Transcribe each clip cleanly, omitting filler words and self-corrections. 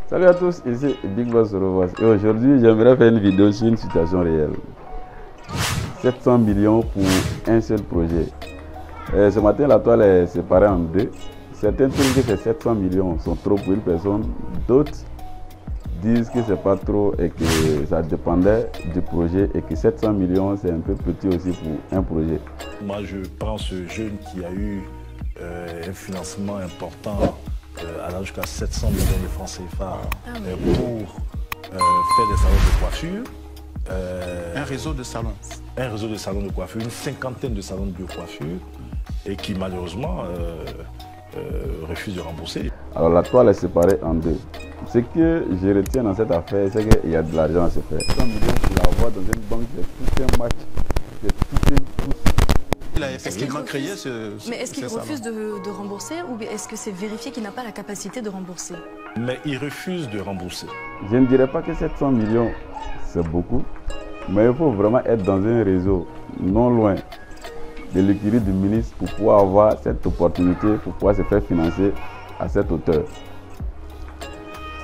Salut à tous, ici Big Boss Rovas et aujourd'hui j'aimerais faire une vidéo sur une situation réelle. 700 millions pour un seul projet. Ce matin la toile est séparée en deux. Certains trouvent que ces 700 millions sont trop pour une personne, d'autres disent que c'est pas trop et que ça dépendait du projet et que 700 millions c'est un peu petit aussi pour un projet. Moi je prends ce jeune qui a eu un financement important allant jusqu'à 700 millions de francs CFA pour faire des salons de coiffure. Un réseau de salons. Un réseau de salons de coiffure, une cinquantaine de salons de coiffure et qui malheureusement refuse de rembourser. Alors la toile est séparée en deux. Ce que je retiens dans cette affaire, c'est qu'il y a de l'argent à se faire. 100 millions pour l'avoir dans une banque, c'est tout un match, c'est tout un pouce. Il a effectivement créé ce. Mais est-ce qu'il refuse de rembourser ou est-ce que c'est vérifié qu'il n'a pas la capacité de rembourser? Mais il refuse de rembourser. Je ne dirais pas que 700 millions c'est beaucoup, mais il faut vraiment être dans un réseau non loin de l'écurie du ministre pour pouvoir avoir cette opportunité, pour pouvoir se faire financer à cette hauteur.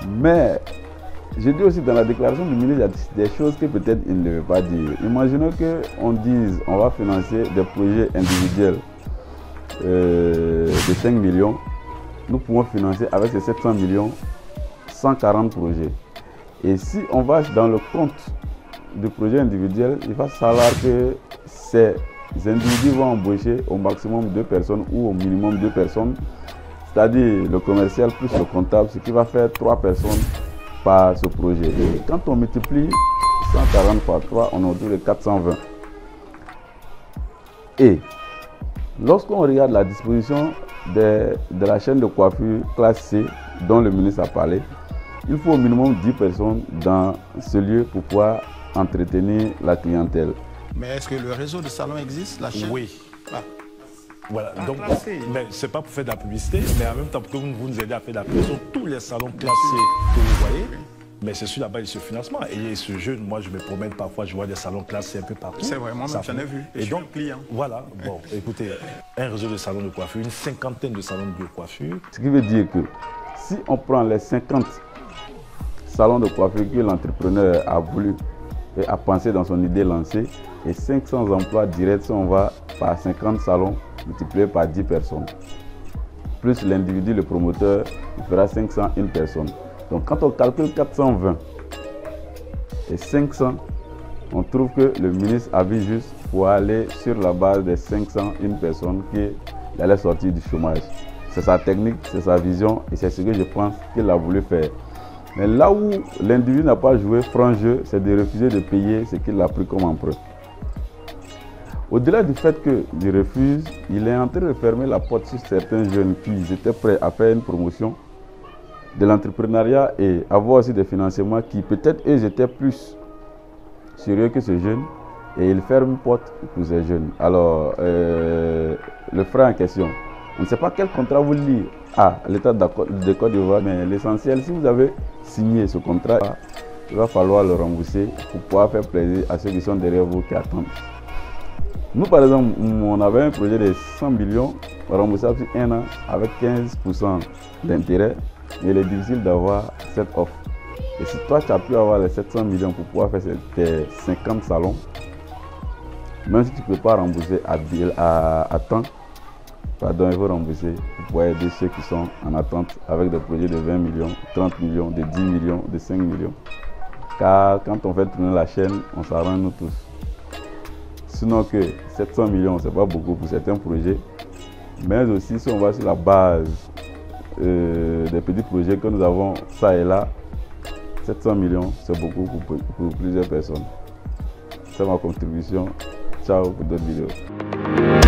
Mais je dis aussi dans la déclaration du ministre, il y a des choses que peut-être il ne veut pas dire. Imaginons qu'on dise on va financer des projets individuels de 5 millions. Nous pouvons financer avec ces 700 millions 140 projets. Et si on va dans le compte du projet individuel, il va falloir que ces individus vont embaucher au maximum 2 personnes ou au minimum 2 personnes. C'est-à-dire le commercial plus le comptable, ce qui va faire 3 personnes par ce projet. Et quand on multiplie 140 par 3, on est autour de 420. Et lorsqu'on regarde la disposition de la chaîne de coiffure classe C dont le ministre a parlé, il faut au minimum 10 personnes dans ce lieu pour pouvoir entretenir la clientèle. Mais est-ce que le réseau de salons existe, la chaîne? Oui. Ah. Voilà, donc, mais c'est pas pour faire de la publicité, mais en même temps, pour que vous nous aidez à faire de la publicité sur tous les salons classés que vous voyez, mais c'est sur la base de ce financement. Et ce jeune, moi je me promène parfois, je vois des salons classés un peu partout. C'est vraiment, j'en ai vu. Et donc, client. Voilà, bon, écoutez, un réseau de salons de coiffure, une cinquantaine de salons de coiffure. Ce qui veut dire que si on prend les 50 salons de coiffure que l'entrepreneur a voulu et a pensé dans son idée lancée, et 500 emplois directs, si on va par 50 salons, multiplié par 10 personnes. Plus l'individu, le promoteur, il fera 501 personnes. Donc quand on calcule 420 et 500, on trouve que le ministre a vu juste pour aller sur la base des 501 personnes qu'il allait sortir du chômage. C'est sa technique, c'est sa vision et c'est ce que je pense qu'il a voulu faire. Mais là où l'individu n'a pas joué franc jeu, c'est de refuser de payer ce qu'il a pris comme emprunt. Au-delà du fait qu'il refuse, il est en train de fermer la porte sur certains jeunes qui étaient prêts à faire une promotion de l'entrepreneuriat et avoir aussi des financements qui peut-être eux étaient plus sérieux que ce jeune et il ferme une porte pour ces jeunes. Alors, le frère en question, on ne sait pas quel contrat vous lie à l'État de Côte d'Ivoire, mais l'essentiel, si vous avez signé ce contrat, il va falloir le rembourser pour pouvoir faire plaisir à ceux qui sont derrière vous qui attendent. Nous, par exemple, on avait un projet de 100 millions remboursable sur 1 an avec 15% d'intérêt. Mais il est difficile d'avoir cette offre. Et si toi, tu as pu avoir les 700 millions pour pouvoir faire tes 50 salons, même si tu ne peux pas rembourser à temps, pardon, il faut rembourser pour pouvoir aider ceux qui sont en attente avec des projets de 20 millions, 30 millions, de 10 millions, de 5 millions. Car quand on fait tourner la chaîne, on s'arrange nous tous. Sinon que 700 millions, ce n'est pas beaucoup pour certains projets. Mais aussi, si on va sur la base des petits projets que nous avons ça et là, 700 millions, c'est beaucoup pour plusieurs personnes. C'est ma contribution. Ciao pour d'autres vidéos.